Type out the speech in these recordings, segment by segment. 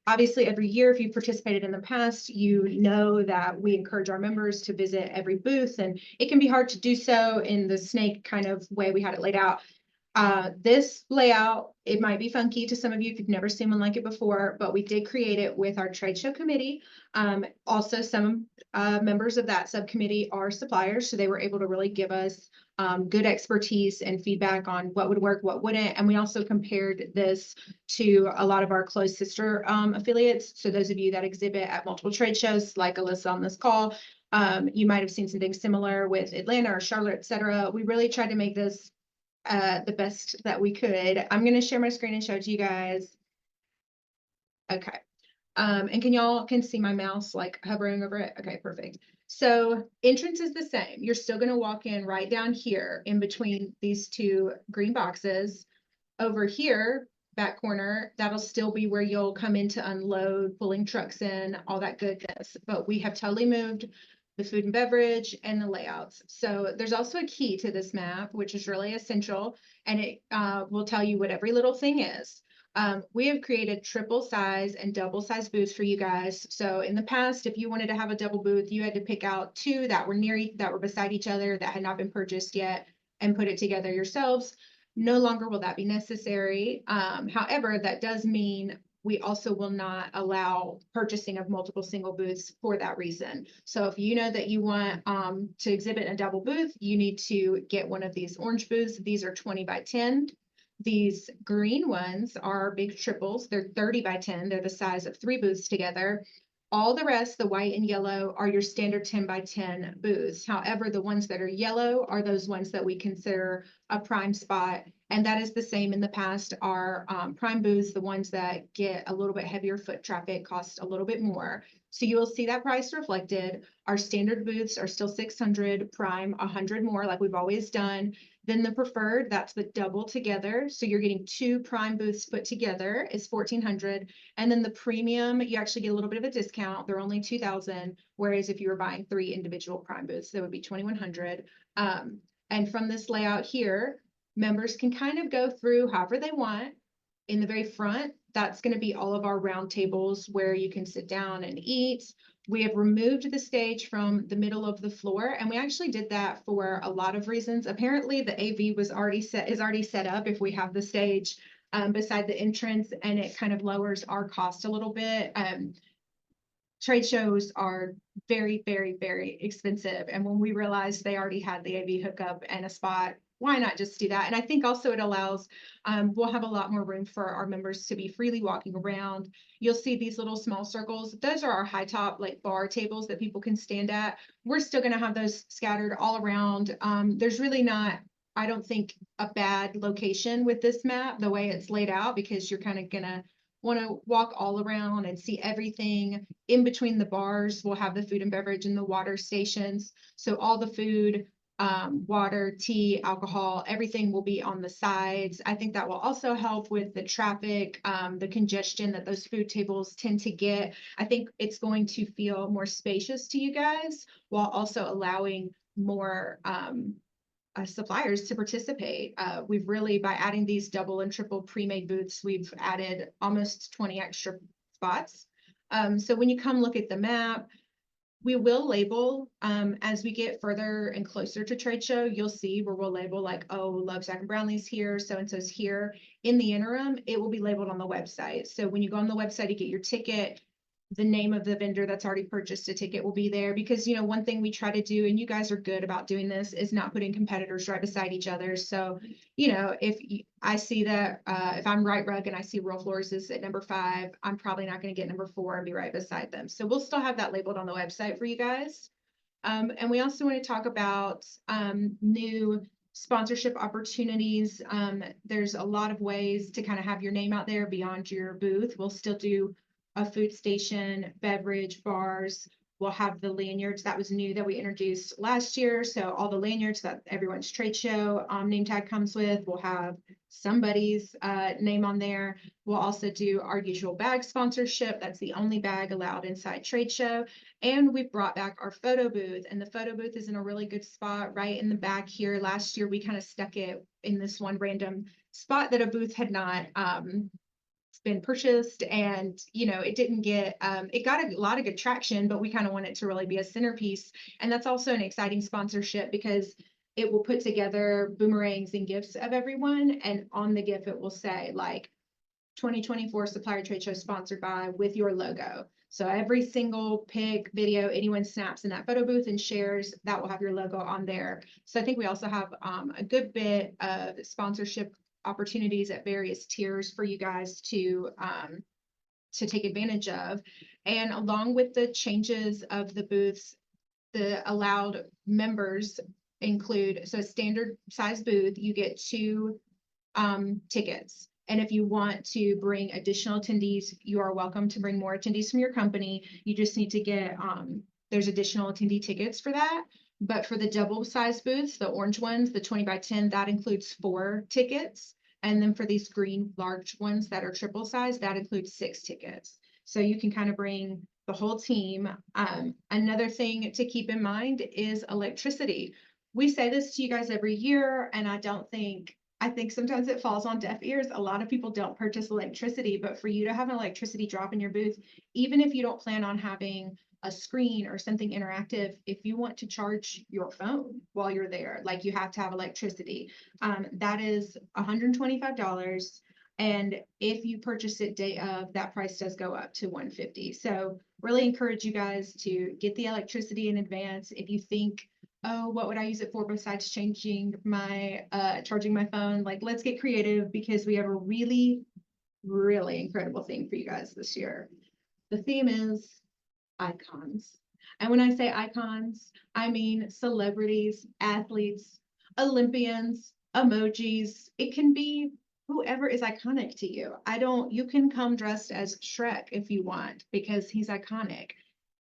Obviously, every year, if you participated in the past, you know that we encourage our members to visit every booth, and it can be hard to do so in the snake kind of way we had it laid out. This layout, it might be funky to some of you if you've never seen one like it before, but we did create it with our trade show committee. Also, some members of that subcommittee are suppliers, so they were able to really give us good expertise and feedback on what would work, what wouldn't. And we also compared this to a lot of our closed sister affiliates. So those of you that exhibit at multiple trade shows, like Alyssa on this call, you might have seen something similar with Atlanta or Charlotte, et cetera. We really tried to make this the best that we could. I'm going to share my screen and show it to you guys. Okay. And can y'all see my mouse like hovering over it? Okay, perfect. So entrance is the same. You're still going to walk in right down here in between these two green boxes. Over here, back corner, that'll still be where you'll come in to unload, pulling trucks in, all that goodness. But we have totally moved the food and beverage and the layouts. So there's also a key to this map, which is really essential, and it will tell you what every little thing is. We have created triple size and double size booths for you guys. So in the past, if you wanted to have a double booth, you had to pick out two that were beside each other that had not been purchased yet and put it together yourselves. No longer will that be necessary. However, that does mean we also will not allow purchasing of multiple single booths for that reason. So if you know that you want to exhibit a double booth, you need to get one of these orange booths. These are 20 by 10. These green ones are big triples. They're 30 by 10. They're the size of 3 booths together. All the rest, the white and yellow, are your standard 10 by 10 booths. However, the ones that are yellow are those ones that we consider a prime spot. And that is the same in the past. Our prime booths, the ones that get a little bit heavier foot traffic, cost a little bit more. So you will see that price reflected. Our standard booths are still 600, prime 100 more, like we've always done. Then the preferred, that's the double together. So you're getting 2 prime booths put together is 1,400. And then the premium, you actually get a little bit of a discount. They're only 2,000. Whereas if you were buying 3 individual prime booths, that would be 2,100. And from this layout here, members can kind of go through however they want. In the very front, that's going to be all of our round tables where you can sit down and eat. We have removed the stage from the middle of the floor, and we actually did that for a lot of reasons. Apparently, the AV is already set up if we have the stage beside the entrance, and it kind of lowers our cost a little bit. Trade shows are very, very, very expensive, and when we realized they already had the AV hookup and a spot, why not just do that? And I think also it allows, we'll have a lot more room for our members to be freely walking around. You'll see these little small circles. Those are our high top like bar tables that people can stand at. We're still going to have those scattered all around. There's really not, I don't think, a bad location with this map, the way it's laid out, because you're kind of going to want to walk all around and see everything. In between the bars, we'll have the food and beverage and the water stations. So all the food, water, tea, alcohol, everything will be on the sides. I think that will also help with the traffic, the congestion that those food tables tend to get. I think it's going to feel more spacious to you guys while also allowing more suppliers to participate. We've really, by adding these double and triple pre-made booths, we've added almost 20 extra spots. So when you come look at the map, we will label as we get further and closer to trade show. You'll see where we'll label like, oh, Love Shack and Brownlee's here, so-and-so's here. In the interim, it will be labeled on the website. So when you go on the website to get your ticket, the name of the vendor that's already purchased a ticket will be there, because, you know, one thing we try to do, and you guys are good about doing this, is not putting competitors right beside each other. So, you know, if I see that, if I'm Right Rug and I see Royal Floors is at number 5, I'm probably not going to get number 4 and be right beside them. So we'll still have that labeled on the website for you guys. And we also want to talk about new sponsorship opportunities. There's a lot of ways to kind of have your name out there beyond your booth. We'll still do a food station, beverage, bars. We'll have the lanyards. That was new that we introduced last year. So all the lanyards that everyone's trade show name tag comes with, we'll have somebody's name on there. We'll also do our usual bag sponsorship. That's the only bag allowed inside trade show. And we brought back our photo booth, and the photo booth is in a really good spot right in the back here. Last year, we kind of stuck it in this one random spot that a booth had not been purchased, and it didn't get it got a lot of good traction, but we kind of want it to really be a centerpiece. And that's also an exciting sponsorship because it will put together boomerangs and gifts of everyone, and on the gift it will say like 2024 Supplier Trade Show sponsored by, with your logo. So every single pic, video anyone snaps in that photo booth and shares, that will have your logo on there. So I think we also have a good bit of sponsorship opportunities at various tiers for you guys to take advantage of. And along with the changes of the booths, the allowed members include, so a standard size booth, you get 2 tickets. And if you want to bring additional attendees, you are welcome to bring more attendees from your company. You just need to get, there's additional attendee tickets for that. But for the double size booths, the orange ones, the 20 by 10, that includes 4 tickets. And then for these green large ones that are triple size, that includes 6 tickets. So you can kind of bring the whole team. Another thing to keep in mind is electricity. We say this to you guys every year, and I think sometimes it falls on deaf ears. A lot of people don't purchase electricity, but for you to have an electricity drop in your booth, even if you don't plan on having a screen or something interactive, if you want to charge your phone while you're there, like, you have to have electricity. That is $125. And if you purchase it day of, that price does go up to $150. So really encourage you guys to get the electricity in advance. If you think, oh, what would I use it for besides changing my, charging my phone? Like, let's get creative, because we have a really, really incredible theme for you guys this year. The theme is icons. And when I say icons, I mean celebrities, athletes, Olympians, emojis. It can be whoever is iconic to you. You can come dressed as Shrek if you want, because he's iconic.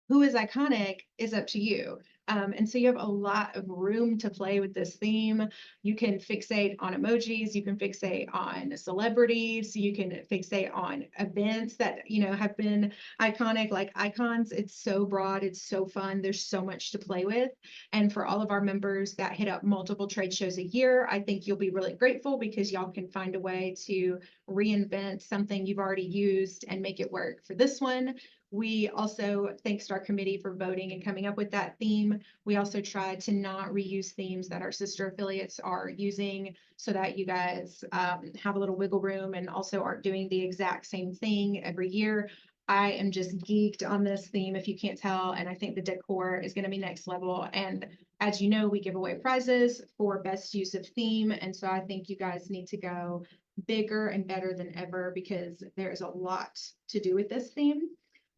Who is iconic is up to you. And so you have a lot of room to play with this theme. You can fixate on emojis, you can fixate on celebrities, you can fixate on events that, have been iconic, like icons. It's so broad, it's so fun, there's so much to play with. And for all of our members that hit up multiple trade shows a year, I think you'll be really grateful, because y'all can find a way to reinvent something you've already used and make it work for this one. We also, thanks to our committee for voting and coming up with that theme, we also tried to not reuse themes that our sister affiliates are using, so that you guys have a little wiggle room and also aren't doing the exact same thing every year. I am just geeked on this theme, if you can't tell, and I think the decor is going to be next level. And as you know, we give away prizes for best use of theme, and so I think you guys need to go bigger and better than ever, because there's a lot to do with this theme.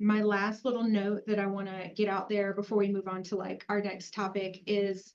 My last little note that I want to get out there before we move on to like our next topic is,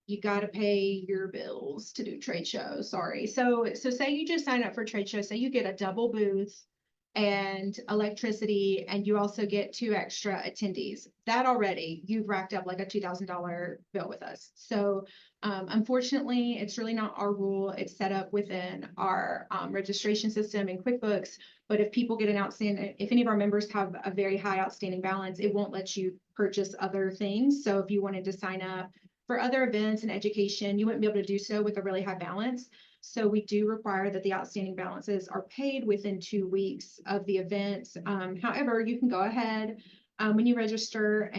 you got to pay your bills to do trade shows. Sorry. So say you just sign up for trade shows, say you get a double booth and electricity, and you also get 2 extra attendees. That already, you've racked up like a $2,000 bill with us. So unfortunately, it's really not our rule. It's set up within our registration system in QuickBooks. But if people get an outstanding, if any of our members have a very high outstanding balance, it won't let you purchase other things. So if you wanted to sign up for other events and education, you wouldn't be able to do so with a really high balance. So we do require that the outstanding balances are paid within 2 weeks of the event. However, you can go ahead when you register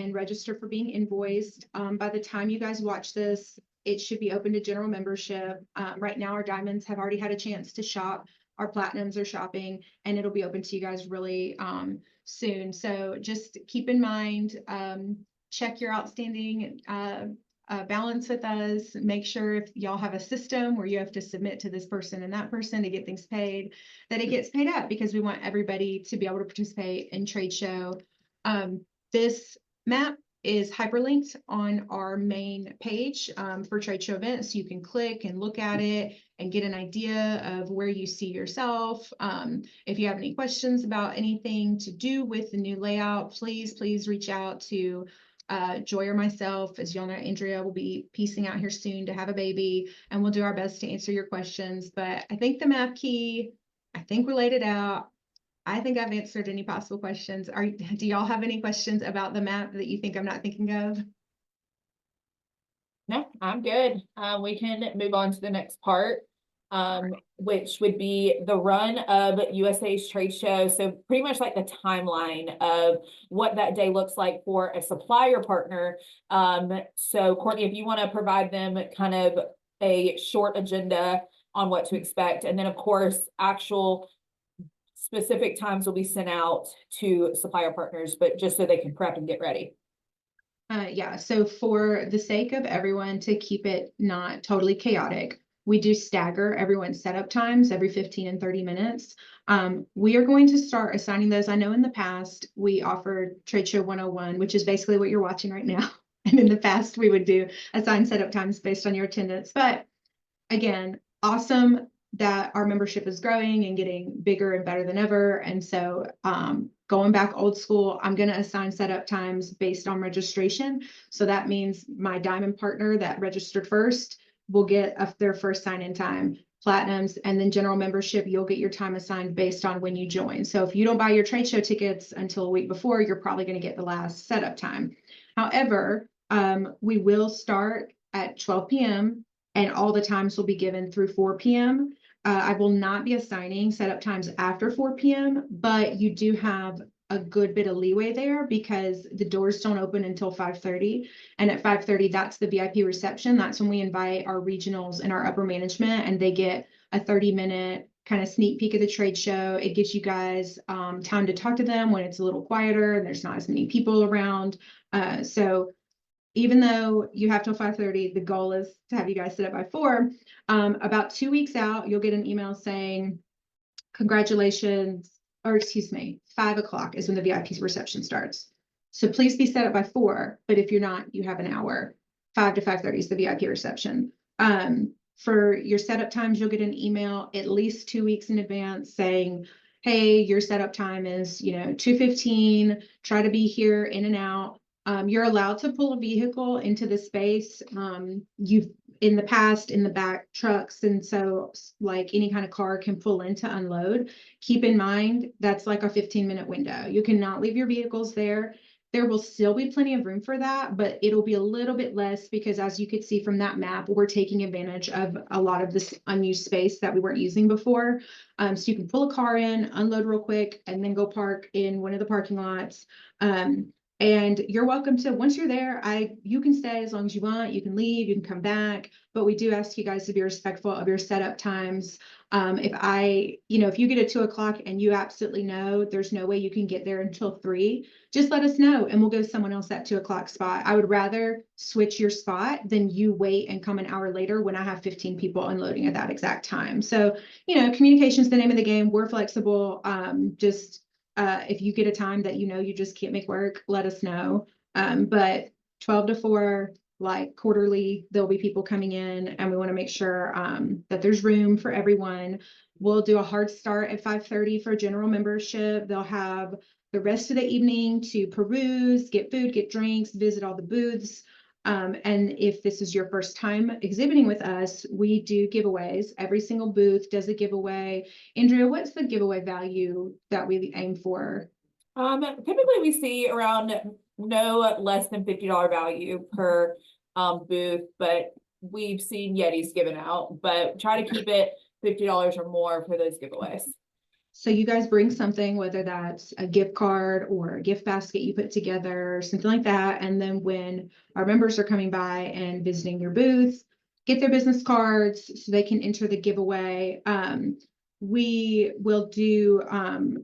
for being invoiced. By the time you guys watch this, it should be open to general membership. Right now, our diamonds have already had a chance to shop. Our platinums are shopping, and it'll be open to you guys really soon. So just keep in mind, check your outstanding balance with us. Make sure if y'all have a system where you have to submit to this person and that person to get things paid, that it gets paid up, because we want everybody to be able to participate in trade show. This map is hyperlinked on our main page for trade show events. You can click and look at it and get an idea of where you see yourself. If you have any questions about anything to do with the new layout, please reach out to Joy or myself. As y'all know, Andrea will be piecing out here soon to have a baby, and we'll do our best to answer your questions. But I think the map key, I think we laid it out. I think I've answered any possible questions. Do y'all have any questions about the map that you think I'm not thinking of? No, I'm good. We can move on to the next part. which would be the run of USA's trade show. So pretty much like the timeline of what that day looks like for a supplier partner. So Courtney, if you want to provide them kind of a short agenda on what to expect, and then of course, actual specific times will be sent out to supplier partners, but just so they can prep and get ready. Yeah, so for the sake of everyone to keep it not totally chaotic, we do stagger everyone's setup times every 15 and 30 minutes. We are going to start assigning those. I know in the past we offered Trade Show 101, which is basically what you're watching right now. And in the past, we would do assigned setup times based on your attendance. But again, awesome that our membership is growing and getting bigger and better than ever. And so going back old school, I'm going to assign setup times based on registration. So that means my diamond partner that registered first will get their first sign-in time. Platinums and then general membership, you'll get your time assigned based on when you join. So if you don't buy your trade show tickets until a week before, you're probably going to get the last setup time. However, we will start at 12 p.m. and all the times will be given through 4 p.m. I will not be assigning setup times after 4 p.m., but you do have a good bit of leeway there because the doors don't open until 5:30. And at 5:30, that's the VIP reception. That's when we invite our regionals and our upper management, and they get a 30-minute kind of sneak peek of the trade show. It gives you guys time to talk to them when it's a little quieter and there's not as many people around. So even though you have till 5:30, the goal is to have you guys set up by 4. About 2 weeks out, you'll get an email saying, congratulations, or excuse me, 5 o'clock is when the VIP reception starts. So please be set up by 4, but if you're not, you have an hour. 5 to 5:30 is the VIP reception. For your setup times, you'll get an email at least 2 weeks in advance saying, hey, your setup time is, 2:15, try to be here in and out. You're allowed to pull a vehicle into the space. You've in the past in the back trucks, and so like any kind of car can pull in to unload. Keep in mind that's like a 15-minute window. You cannot leave your vehicles there. There will still be plenty of room for that, but it'll be a little bit less because as you could see from that map, we're taking advantage of a lot of this unused space that we weren't using before. So you can pull a car in, unload real quick, and then go park in one of the parking lots. And you're welcome to, once you're there, you can stay as long as you want, you can leave, you can come back, but we do ask you guys to be respectful of your setup times. If you get at 2 o'clock and you absolutely know there's no way you can get there until 3, just let us know and we'll give someone else that 2 o'clock spot. I would rather switch your spot than you wait and come an hour later when I have 15 people unloading at that exact time. So, communication is the name of the game. We're flexible. If you get a time that you just can't make work, let us know. But 12 to 4, like quarterly, there'll be people coming in and we want to make sure that there's room for everyone. We'll do a hard start at 5:30 for general membership. They'll have the rest of the evening to peruse, get food, get drinks, visit all the booths. And if this is your first time exhibiting with us, we do giveaways. Every single booth does a giveaway. Andrea, what's the giveaway value that we aim for? Typically we see around no less than $50 value per booth, but we've seen Yetis given out, but try to keep it $50 or more for those giveaways. So you guys bring something, whether that's a gift card or a gift basket you put together, something like that. And then when our members are coming by and visiting your booth, get their business cards so they can enter the giveaway. We will do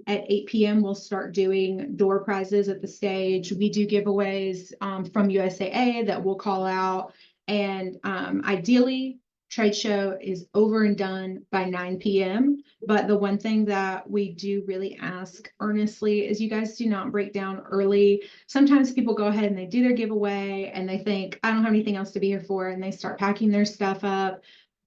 at 8 p.m. we'll start doing door prizes at the stage. We do giveaways from USAA that we'll call out. And ideally, trade show is over and done by 9 p.m. But the one thing that we do really ask earnestly is you guys do not break down early. Sometimes people go ahead and they do their giveaway and they think, I don't have anything else to be here for, and they start packing their stuff up.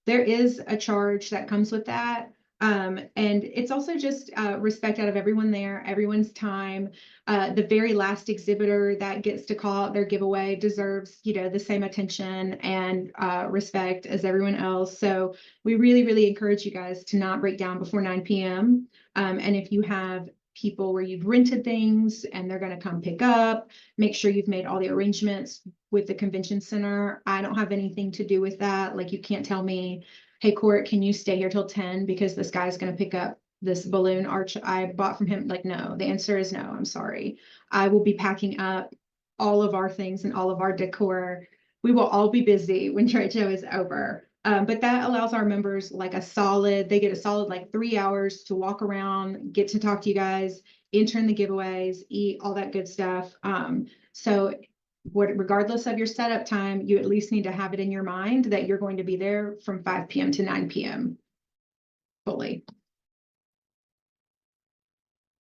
There is a charge that comes with that. And it's also just respect out of everyone there, everyone's time. The very last exhibitor that gets to call out their giveaway deserves, the same attention and respect as everyone else. So we really, really encourage you guys to not break down before 9 p.m. And if you have people where you've rented things and they're going to come pick up, make sure you've made all the arrangements with the convention center. I don't have anything to do with that. Like, you can't tell me hey, Court, can you stay here till 10 because this guy's going to pick up this balloon arch I bought from him? Like, no, the answer is no, I'm sorry. I will be packing up all of our things and all of our decor. We will all be busy when trade show is over. But that allows our members like they get a solid like 3 hours to walk around, get to talk to you guys, enter in the giveaways, eat all that good stuff. So regardless of your setup time, you at least need to have it in your mind that you're going to be there from 5 p.m. to 9 p.m. fully.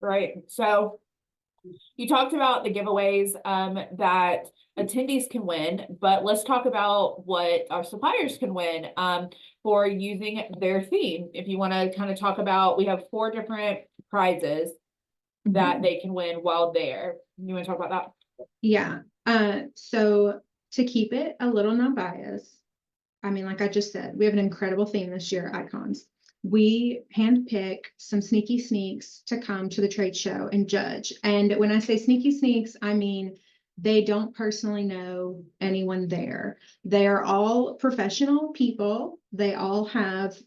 Right. So you talked about the giveaways that attendees can win, but let's talk about what our suppliers can win for using their theme. If you want to kind of talk about, we have 4 different prizes that they can win while there. You want to talk about that? Yeah. So to keep it a little non-biased, I mean, like I just said, we have an incredible theme this year, Icons. We handpick some sneaky sneaks to come to the trade show and judge. And when I say sneaky sneaks, I mean they don't personally know anyone there. They are all professional people. They all have,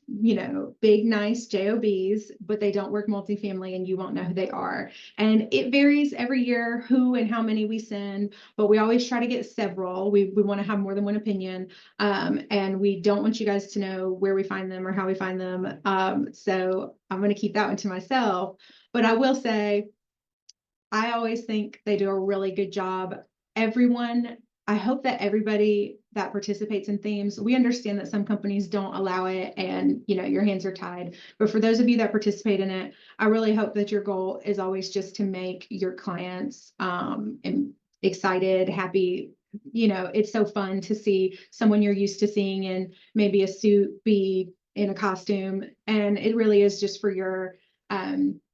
big, nice jobs, but they don't work multifamily and you won't know who they are. And it varies every year who and how many we send, but we always try to get several. We want to have more than one opinion. And we don't want you guys to know where we find them or how we find them. So I'm going to keep that one to myself. But I will say, I always think they do a really good job. I hope that everybody that participates in themes, we understand that some companies don't allow it and, your hands are tied. But for those of you that participate in it, I really hope that your goal is always just to make your clients excited, happy. It's so fun to see someone you're used to seeing in maybe a suit be in a costume. And it really is just for your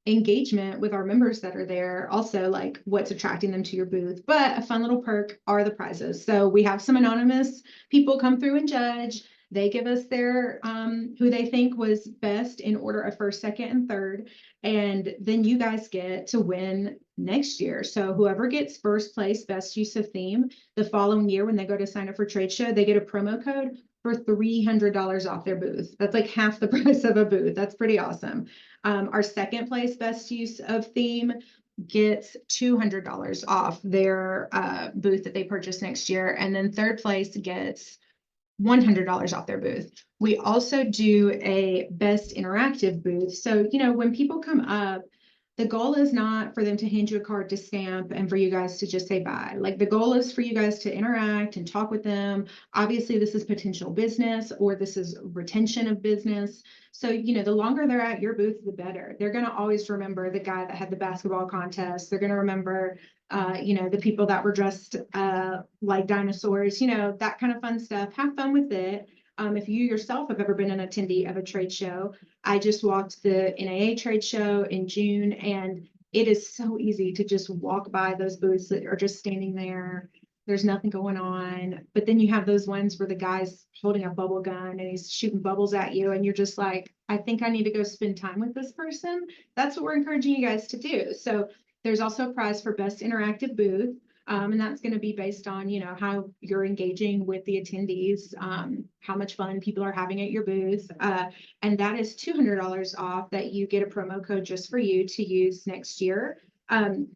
engagement with our members that are there, also like what's attracting them to your booth. But a fun little perk are the prizes. So we have some anonymous people come through and judge. They give us their who they think was best in order of first, second, and third. And then you guys get to win next year. So whoever gets first place, best use of theme, the following year when they go to sign up for trade show, they get a promo code for $300 off their booth. That's like half the price of a booth. That's pretty awesome. Our second place best use of theme gets $200 off their booth that they purchase next year. And then third place gets $100 off their booth. We also do a best interactive booth. So, when people come up, the goal is not for them to hand you a card to stamp and for you guys to just say bye. Like the goal is for you guys to interact and talk with them. Obviously, this is potential business or this is retention of business. So, the longer they're at your booth, the better. They're going to always remember the guy that had the basketball contest. They're going to remember, the people that were dressed like dinosaurs, that kind of fun stuff. Have fun with it. If you yourself have ever been an attendee of a trade show, I just walked the NAA trade show in June, and it is so easy to just walk by those booths that are just standing there. There's nothing going on. But then you have those ones where the guy's holding a bubble gun and he's shooting bubbles at you, and you're just like, I think I need to go spend time with this person. That's what we're encouraging you guys to do. So there's also a prize for best interactive booth. And that's going to be based on, how you're engaging with the attendees, how much fun people are having at your booth. And that is $200 off that you get a promo code just for you to use next year. The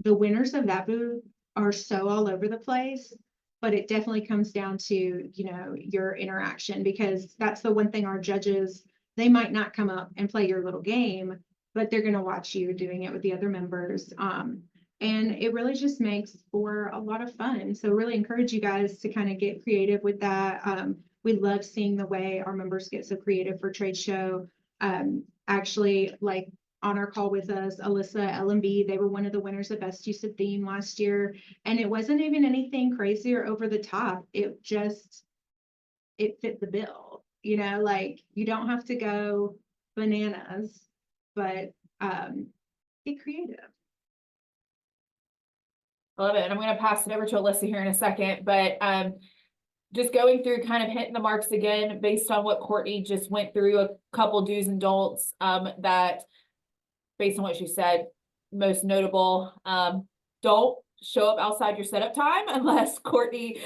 winners of that booth are so all over the place, but it definitely comes down to, your interaction, because that's the one thing our judges, they might not come up and play your little game, but they're going to watch you doing it with the other members. And it really just makes for a lot of fun. So really encourage you guys to kind of get creative with that. We love seeing the way our members get so creative for trade show. Actually, like on our call with us, Alyssa, LMB, they were one of the winners of Best Use of Theme last year. And it wasn't even anything crazy or over the top. It fit the bill, like you don't have to go bananas, but get creative. I love it. And I'm going to pass it over to Alyssa here in a second, but just going through kind of hitting the marks again, based on what Courtney just went through, a couple do's and don'ts that based on what she said, most notable don't show up outside your setup time unless Courtney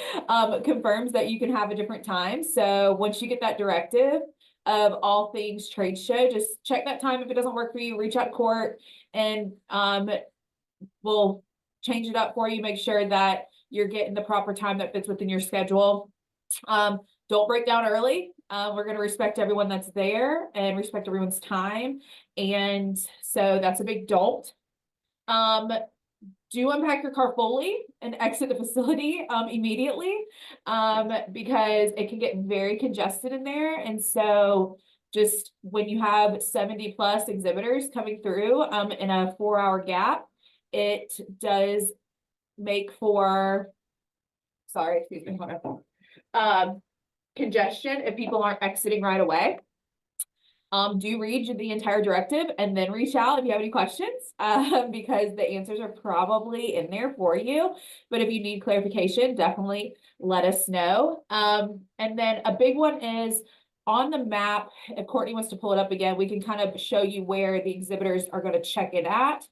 confirms that you can have a different time. So once you get that directive of all things trade show, just check that time. If it doesn't work for you, reach out to Court and we'll change it up for you. Make sure that you're getting the proper time that fits within your schedule. Don't break down early. We're going to respect everyone that's there and respect everyone's time. And so that's a big don't. Do unpack your car fully and exit the facility immediately because it can get very congested in there. And so just when you have 70 plus exhibitors coming through in a 4-hour gap, it does make for, sorry, excuse me, hold on. Congestion if people aren't exiting right away. Do read the entire directive and then reach out if you have any questions because the answers are probably in there for you. But if you need clarification, definitely let us know. And then a big one is on the map. If Courtney wants to pull it up again, we can kind of show you where the exhibitors are going to check in at.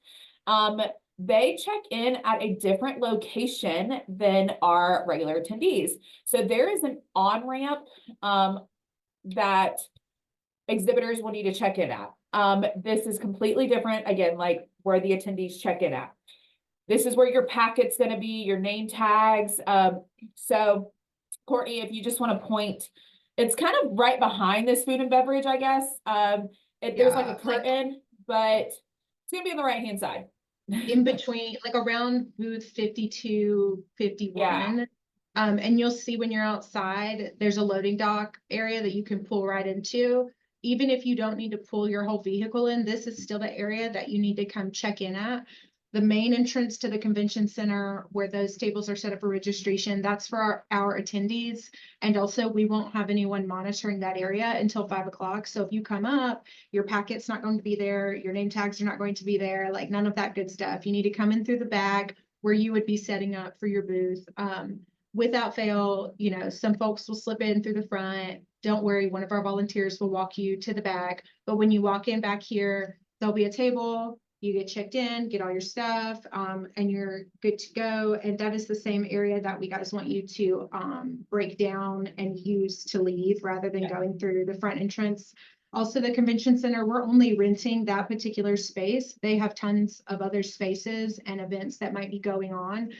They check in at a different location than our regular attendees. So there is an on-ramp that exhibitors will need to check in at. This is completely different, again, like where the attendees check in at. This is where your packet's going to be, your name tags. So Courtney, if you just want to point, it's kind of right behind this food and beverage, I guess. There's like a curtain, but it's going to be on the right-hand side. In between, like around booth 52, 51. Yeah. And you'll see when you're outside, there's a loading dock area that you can pull right into. Even if you don't need to pull your whole vehicle in, this is still the area that you need to come check in at. The main entrance to the convention center where those tables are set up for registration, that's for our attendees. And also we won't have anyone monitoring that area until 5 o'clock. So if you come up, your packet's not going to be there, your name tags are not going to be there, like none of that good stuff. You need to come in through the back where you would be setting up for your booth. Without fail, you know, some folks will slip in through the front. Don't worry, one of our volunteers will walk you to the back. But when you walk in back here, there'll be a table, you get checked in, get all your stuff, and you're good to go. And that is the same area that we guys want you to break down and use to leave rather than going through the front entrance. Also, the convention center, we're only renting that particular space. They have tons of other spaces and events that might be going on.